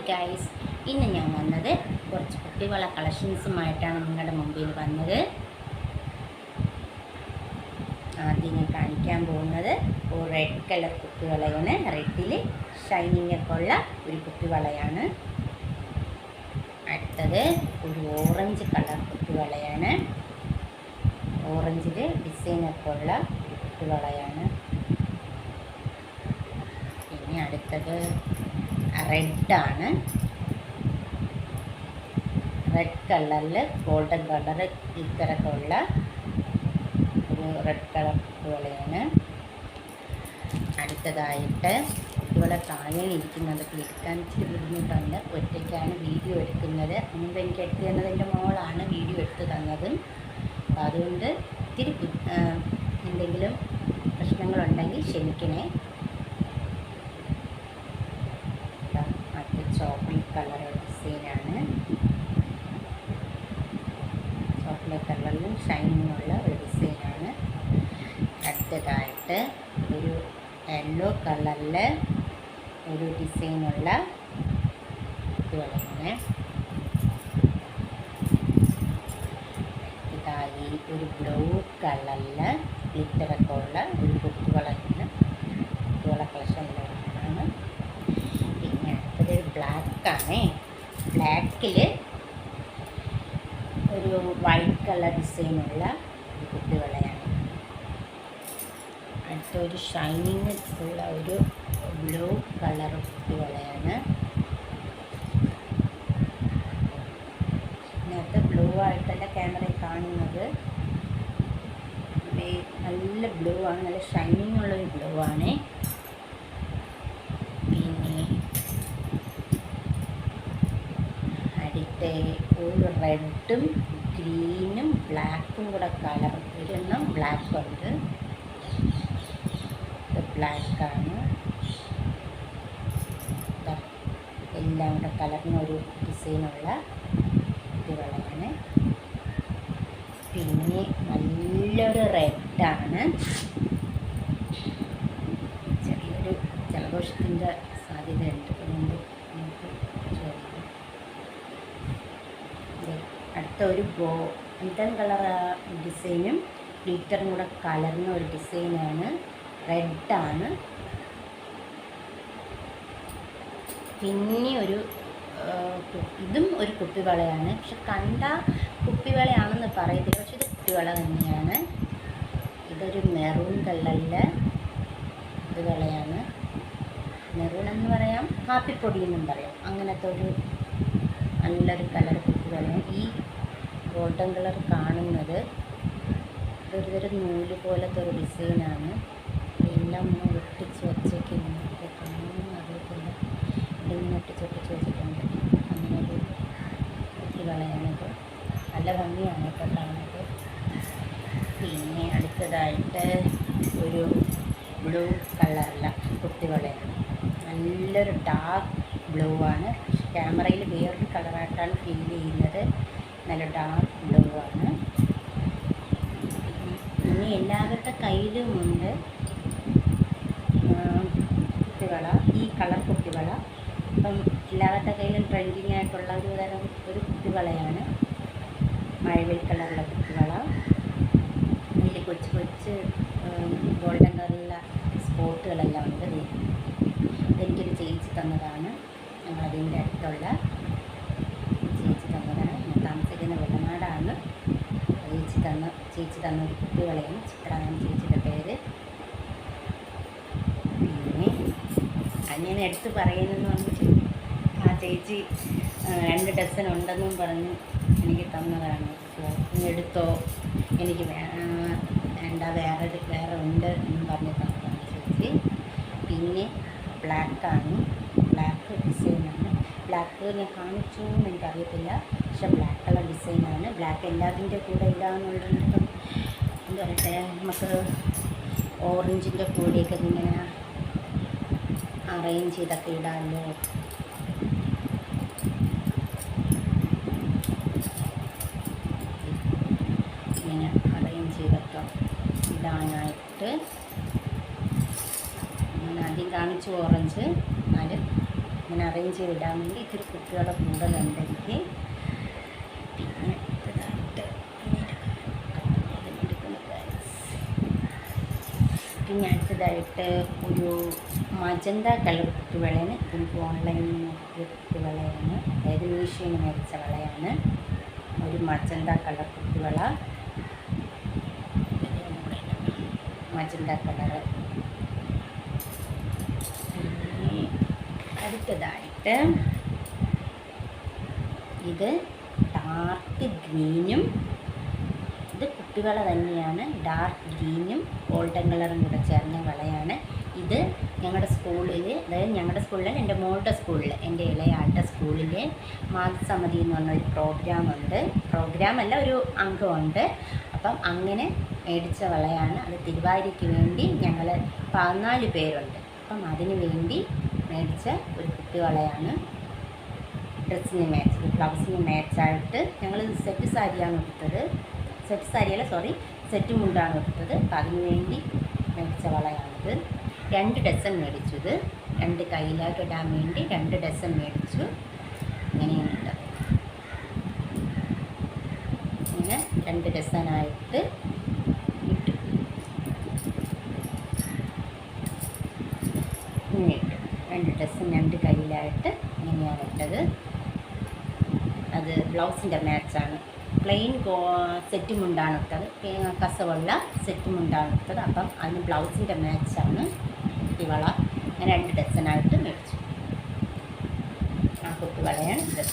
Guys, ഇന്ന് ഞാൻ വന്നത് കുറച്ച് കുപ്പിവള കളക്ഷൻസുമായിട്ടാണ് നിങ്ങളുടെ മുമ്പിൽ വന്നത്. ആദ്യം ഞാൻ കാണിക്കാൻ പോകുന്നത് ഒരു റെഡ് കളർ കുപ്പിവളയാണ്. റെഡിൽ ഷൈനിങ് ഒക്കെ ഉള്ള ഒരു കുപ്പിവളയാണ്. അടുത്തത് ഒരു ഓറഞ്ച് കളർ കുപ്പിവളയാണ്. ഓറഞ്ചിൽ ഡിസൈനൊക്കെ ഉള്ള ഒരു കുപ്പിവളയാണ്. പിന്നെ അടുത്തത് റെഡാണ്. റെഡ് കളറിൽ ഗോൾഡൻ കളർ ഗ്ലിറ്ററൊക്കെ ഉള്ള ഒരു റെഡ് കളർ കുപ്പിവളയാണ്. അടുത്തതായിട്ട് കുപ്പിവള താഴെ ഇരിക്കുന്നത് എടുക്കാൻ ഇച്ചിരി ബുദ്ധിമുട്ടുണ്ട്. ഒറ്റയ്ക്കാണ് വീഡിയോ എടുക്കുന്നത്. മുമ്പ് എനിക്ക് എടുത്തു തന്നത് എൻ്റെ മോളാണ് വീഡിയോ എടുത്തു തന്നതും. അപ്പോൾ അതുകൊണ്ട് ഇത്തിരി എന്തെങ്കിലും പ്രശ്നങ്ങളുണ്ടെങ്കിൽ ക്ഷമിക്കണേ. ചോക്ലേറ്റ് കളർ ഡിസൈനാണ്. ചോക്ലേറ്റ് കളറിലും ഷൈനിങ് ഉള്ള ഒരു ഡിസൈനാണ്. അടുത്തതായിട്ട് ഒരു യെല്ലോ കളറിൽ ഒരു ഡിസൈനുള്ള കുപ്പിവളയാണ്. ഇതായി ഒരു ബ്ലൂ കളറിൽ ഗ്ലിറ്ററൊക്കെ ഉള്ള ഒരു കുപ്പിവളയാണ്. കുപ്പിവള കളക്ഷനിലാണ്. പിന്നെ അടുത്തത് ബ്ലാക്കാണ്. ബ്ലാക്കിൽ ഒരു വൈറ്റ് കളർ ഡിസൈനുള്ള ഒരു കുപ്പിവളയാണ്. അടുത്തൊരു ഷൈനിങ് ഉള്ള ഒരു ബ്ലൂ കളർ കുപ്പിവളയാണ്. ഇതിനകത്ത് ബ്ലൂ ആയിട്ടല്ല ക്യാമറയിൽ കാണുന്നത്. നല്ല ബ്ലൂ ആണ്, നല്ല ഷൈനിങ് ഉള്ളൊരു ബ്ലൂ ആണ്. പിന്നെ അടുത്ത ഒരു റെഡും ഗ്രീനും ബ്ലാക്കും കൂടെ കളർ വരുന്ന ബ്ലാക്ക് ഉണ്ട്. ബ്ലാക്കാണ്. എല്ലാം കൂടെ കളറിനൊരു ഡിസൈനുള്ള കുപ്പിവളയാണ്. പിന്നെ നല്ലൊരു റെഡാണ്. ചെറിയൊരു ജലദോഷത്തിൻ്റെ സാധ്യതയുണ്ട്. അതുകൊണ്ട് നമുക്ക് അടുത്ത ഒരു ഗോൾഡൻ കളർ ഡിസൈനും ഗ്ലിറ്ററും കൂടെ കലർന്ന ഒരു ഡിസൈനാണ്. റെഡാണ്. പിന്നെ ഒരു ഇതും ഒരു കുപ്പിവളയാണ്. പക്ഷെ കണ്ട കുപ്പിവളയാണെന്ന് പറയത്തില്ല, പക്ഷെ ഇത് കുപ്പിവള തന്നെയാണ്. ഇതൊരു മെറൂൺ കളറിലെ കുപ്പിവളയാണ്. മെറൂൺ എന്ന് പറയാം, കാപ്പിപ്പൊടി എന്നും പറയാം. അങ്ങനത്തെ ഒരു നല്ലൊരു കളർ കുപ്പിവളയാണ്. ഈ ഗോൾഡൻ കളർ കാണുന്നത് ഇതൊരു നൂല് പോലത്തെ ഒരു ഡിസൈനാണ്. എല്ലാം ഒന്ന് ഒട്ടിച്ച് വച്ചേക്കുന്നു. കാണുന്നു അറിയത്തില്ല. ഇതിങ്ങനെ ഒട്ടിച്ച് വെച്ചിട്ടുണ്ട്. അങ്ങനൊരു കുപ്പിവളയാണിത്. നല്ല ഭംഗിയാണ് ഇപ്പോൾ കാണുന്നത്. പിന്നെ അടുത്തതായിട്ട് ഒരു ബ്ലൂ കളറില കുപ്പിവളയാണ്. നല്ലൊരു ഡാർക്ക് ബ്ലൂ ആണ്. ക്യാമറയിൽ വേറൊരു കളറായിട്ടാണ് ഫീൽ ചെയ്യുന്നത്. നല്ല ഡാർക്ക് ബ്ലൂ ആണ്. ഇനി എല്ലാവരുടെ കയ്യിലുമുണ്ട് കുപ്പിവള, ഈ കളർ കുപ്പിവള. ഇപ്പം എല്ലാവരുടെ കയ്യിലും ട്രെൻഡിങ് ആയിട്ടുള്ള ഒരു തരം ഒരു കുപ്പിവളയാണ്. മഴവിൽ കളറുള്ള കുപ്പിവള. ഇതിൽ കൊച്ച് കൊച്ച് ഗോൾഡൻ കളറുള്ള സ്പോട്ടുകളെല്ലാം ഉണ്ട്. ഇതെനിക്കൊരു ചേച്ചി തന്നതാണ്. ഞങ്ങൾ അതിൻ്റെ അടുത്തുള്ള ചേച്ചി തന്നതാണ്. ഞാൻ താമസിക്കുന്ന വെള്ളനാടാണ്. ചേച്ചി തന്ന ഒരു കുപ്പിവളയാണ്. ചിത്രാണ് ചേച്ചിയുടെ പേര്. പിന്നെ ഞാൻ എടുത്ത് പറയുന്നതെന്ന് പറഞ്ഞിട്ട് ആ ചേച്ചി 2 ഡസൻ ഉണ്ടെന്നും പറഞ്ഞ് എനിക്ക് തന്നതാണ്. അപ്പോൾ എടുത്തോ, എനിക്ക് വേണ്ട, വേറെ ഉണ്ട് എന്നും പറഞ്ഞ് തന്നതാണ് ചേച്ചി. പിന്നെ ബ്ലാക്കാണ്. ബ്ലാക്ക് ഡിസൈനാണ്. ബ്ലാക്ക് ഞാൻ കാണിച്ചു എന്ന് എനിക്കറിയത്തില്ല, പക്ഷെ ബ്ലാക്ക് കളർ ഡിസൈനാണ്. ബ്ലാക്ക് എല്ലാത്തിൻ്റെ കൂടെ ഇടാന്നുള്ളത് എന്താ പറയട്ടെ, നമുക്ക് ഓറഞ്ചിൻ്റെ കൂടെയൊക്കെ ഇങ്ങനെ അറേഞ്ച് ചെയ്തൊക്കെ ഇടാമല്ലോ. ഇങ്ങനെ അറേഞ്ച് ചെയ്തൊക്കെ ഇടാനായിട്ട് ഞാൻ ആദ്യം കാണിച്ചു ഓറഞ്ച്. എന്നാലും ഇങ്ങനെ അറേഞ്ച് ചെയ്തിടാൻ വേണ്ടി ഇത്തിരി കുട്ടികളെ കൂടുതലുണ്ട് എനിക്ക്. പിന്നെ അടുത്തതായിട്ട് ഒരു മജന്ത കളർ കുത്തുവളയാണ്. എനിക്ക് ഓൺലൈനിൽ നിന്ന് കുത്തുവളയാണ്, അതായത് മീഷോയിൽ മേടിച്ച വളയാണ്. ഒരു മജന്ത കളർ കുത്തുവള, മജന്ത കളർ. അടുത്തതായിട്ട് ഇത് ഡാർക്ക് ഗ്രീനും, ഇത് കുട്ടിവള തന്നെയാണ്, ഡാർക്ക് ഗ്രീനും ഗോൾഡൻ കളറും കൂടെ ചേർന്ന വളയാണ്. ഇത് ഞങ്ങളുടെ സ്കൂളിൽ, അതായത് ഞങ്ങളുടെ സ്കൂളിൽ, എൻ്റെ മോളുടെ സ്കൂളിൽ, എൻ്റെ ഇളയാളുടെ സ്കൂളിൽ മാതൃസമിതി എന്ന് പറഞ്ഞൊരു പ്രോഗ്രാമല്ല, ഒരു അംഗമുണ്ട്. അപ്പം അങ്ങനെ മേടിച്ച വളയാണ്. അത് തിരുവാതിരയ്ക്ക് വേണ്ടി ഞങ്ങൾ 14 പേരുണ്ട്. അപ്പം അതിന് വേണ്ടി മേടിച്ച ഒരു കുട്ടിവളയാണ്. ഡ്രസ്സിന് മാച്ച്, ബ്ലൗസിന് മാച്ചായിട്ട് ഞങ്ങൾ സെറ്റ് സാരിയാണ് എടുത്തത്. സെറ്റ് മുണ്ടാണ് എടുത്തത്. അപ്പം അതിന് വേണ്ടി മേടിച്ച വളയാണിത്. 2 ഡസൻ മേടിച്ചു. ഇത് 2 കയ്യിലായിട്ട് ഇടാൻ വേണ്ടി 2 ഡസൻ മേടിച്ചു. ഇങ്ങനെയാണ് ഇട്ടത്. ഇങ്ങനെ 2 ഡസനായിട്ട് ഇട്ടു. ഇങ്ങനെ ഇട്ടു. 2 ഡസൻ 2 കയ്യിലായിട്ട് ഇങ്ങനെയാണ് ഇട്ടത്. അത് ബ്ലൗസിൻ്റെ മാച്ചാണ്. പ്ലെയിൻ സെറ്റ് മുണ്ടാണ് ഇട്ടത്, കസവുള്ള സെറ്റ് മുണ്ടാണ് ഇട്ടത്. അപ്പം അതിന് ബ്ലൗസിൻ്റെ മാച്ചാണ് കുട്ടിവള. അങ്ങനെ 2 ഡസനായിട്ട് മേടിച്ചു. ആ കുട്ടിവളയാണ് ഇത്.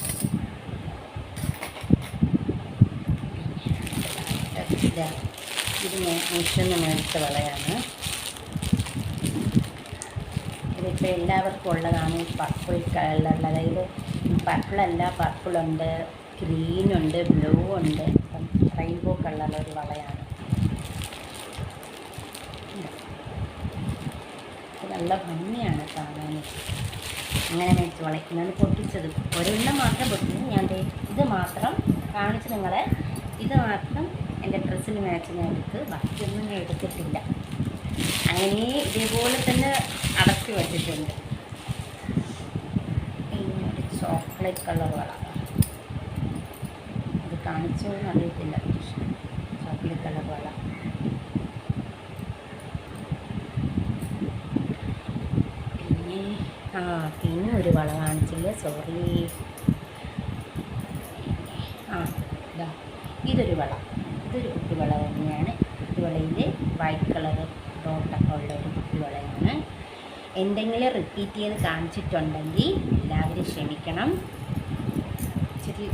ഇത് മീഷോന്ന് മേടിച്ച വളയാണ്. ഇതിപ്പോൾ എല്ലാവർക്കും ഉള്ളതാണ്. പർപ്പിൾ കളറിൽ, അതായത് പർപ്പിളല്ല, പർപ്പിളുണ്ട്, ഗ്രീനുണ്ട്, ബ്ലൂ ഉണ്ട്. അപ്പം റെയിൻബോ കളറിലൊരു വളയാണ്. നല്ല ഭംഗിയാണ് കാണാൻ. അങ്ങനെ മേടിച്ച് വളയ്ക്കുന്നത് പൊട്ടിച്ചത് ഒരെണ്ണം മാത്രം പൊട്ടിച്ചത്. ഞാൻ ഇത് മാത്രം കാണിച്ച് നിങ്ങളെ, ഇത് മാത്രം എൻ്റെ ഡ്രസ്സിന് മാച്ച് ഞാൻ എടുത്ത്, ബാക്കിയൊന്നും ഞാൻ എടുത്തിട്ടില്ല. അങ്ങനെ ഇതേപോലെ തന്നെ അടച്ചു വച്ചിട്ടുണ്ട്. പിന്നെ ഒരു ചോക്ലേറ്റ് കളർ വള, അത് കാണിച്ചോ എന്ന് അറിയത്തില്ല. ചോക്ലേറ്റ് കളർ വള. പിന്നെ ഒരു വള കാണിച്ചില്ല, സോറി. ഇതൊരു വള, ഇതൊരു കുട്ടിവള തന്നെയാണ്. കുട്ടിവളയിൽ വൈറ്റ് കളർ ഡോട്ടൊക്കെ ഉള്ള ഒരു കുട്ടിവളയാണ്. എന്തെങ്കിലും റിപ്പീറ്റ് ചെയ്ത് കാണിച്ചിട്ടുണ്ടെങ്കിൽ എല്ലാവരും ക്ഷമിക്കണം. ഇച്ചിരി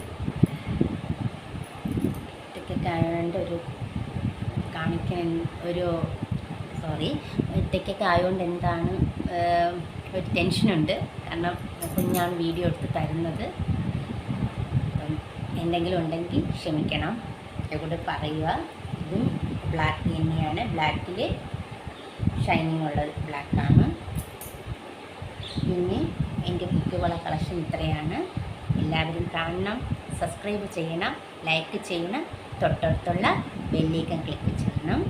ഒറ്റയ്ക്കായതുകൊണ്ട് ഒറ്റയ്ക്കൊക്കെ ആയതുകൊണ്ട് എന്താണ് ഒരു ടെൻഷനുണ്ട്. കാരണം കുഞ്ഞാണ് വീഡിയോ എടുത്ത് തരുന്നത്. അപ്പം എന്തെങ്കിലും ഉണ്ടെങ്കിൽ ക്ഷമിക്കണം. അതുകൊണ്ട് പറയുക. ഇതും ബ്ലാക്ക് തന്നെയാണ്. ബ്ലാക്കിൽ ഷൈനിങ് ഉള്ളത് ബ്ലാക്കാണ്. പിന്നെ എൻ്റെ കുട്ടിവള കളക്ഷൻ ഇത്രയാണ്. എല്ലാവരും കാണണം, സബ്സ്ക്രൈബ് ചെയ്യണം, ലൈക്ക് ചെയ്യണം, തൊട്ടടുത്തുള്ള ബെല്ലൈക്കൺ ക്ലിക്ക് ചെയ്യണം.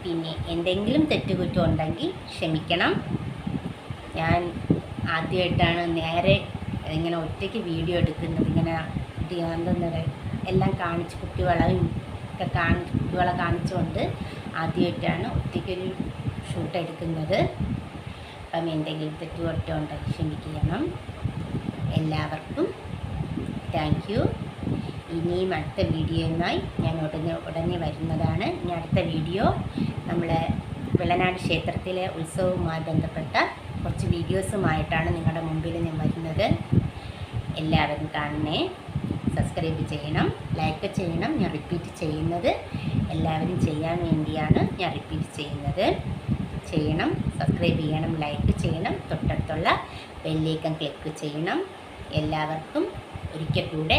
പിന്നെ എന്തെങ്കിലും തെറ്റുകുറ്റം ഉണ്ടെങ്കിൽ ക്ഷമിക്കണം. ഞാൻ ആദ്യമായിട്ടാണ് നേരെ ഇങ്ങനെ ഒറ്റയ്ക്ക് വീഡിയോ എടുക്കുന്നത്. ഇങ്ങനെ എന്താ പറയുക, എല്ലാം കാണിച്ച് കുട്ടിവളയും ഒക്കെ കുട്ടിവള കാണിച്ചുകൊണ്ട് ആദ്യമായിട്ടാണ് ഒറ്റയ്ക്കൊരു ഷൂട്ട് എടുക്കുന്നത്. അപ്പം എന്തെങ്കിലും തെറ്റുകുറ്റം ഉണ്ടെങ്കിൽ ക്ഷമിക്കണം. എല്ലാവർക്കും താങ്ക് യു. ഇനിയും അടുത്ത വീഡിയോയുമായി ഞാൻ ഉടനെ വരുന്നതാണ്. ഇനി അടുത്ത വീഡിയോ നമ്മളെ വെള്ളനാട് ക്ഷേത്രത്തിലെ ഉത്സവവുമായി ബന്ധപ്പെട്ട കുറച്ച് വീഡിയോസുമായിട്ടാണ് നിങ്ങളുടെ മുമ്പിൽ ഞാൻ വരുന്നത്. എല്ലാവരും കാണണേ, സബ്സ്ക്രൈബ് ചെയ്യണം, ലൈക്ക് ചെയ്യണം. ഞാൻ റിപ്പീറ്റ് ചെയ്യുന്നത് എല്ലാവരും ചെയ്യാൻ വേണ്ടിയാണ് ഞാൻ റിപ്പീറ്റ് ചെയ്യുന്നത്. ചെയ്യണം, സബ്സ്ക്രൈബ് ചെയ്യണം, ലൈക്ക് ചെയ്യണം, തൊട്ടടുത്തുള്ള ബെല്ലൈക്കൺ ക്ലിക്ക് ചെയ്യണം. എല്ലാവർക്കും ഒരിക്കൽ കൂടെ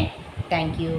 താങ്ക് യു.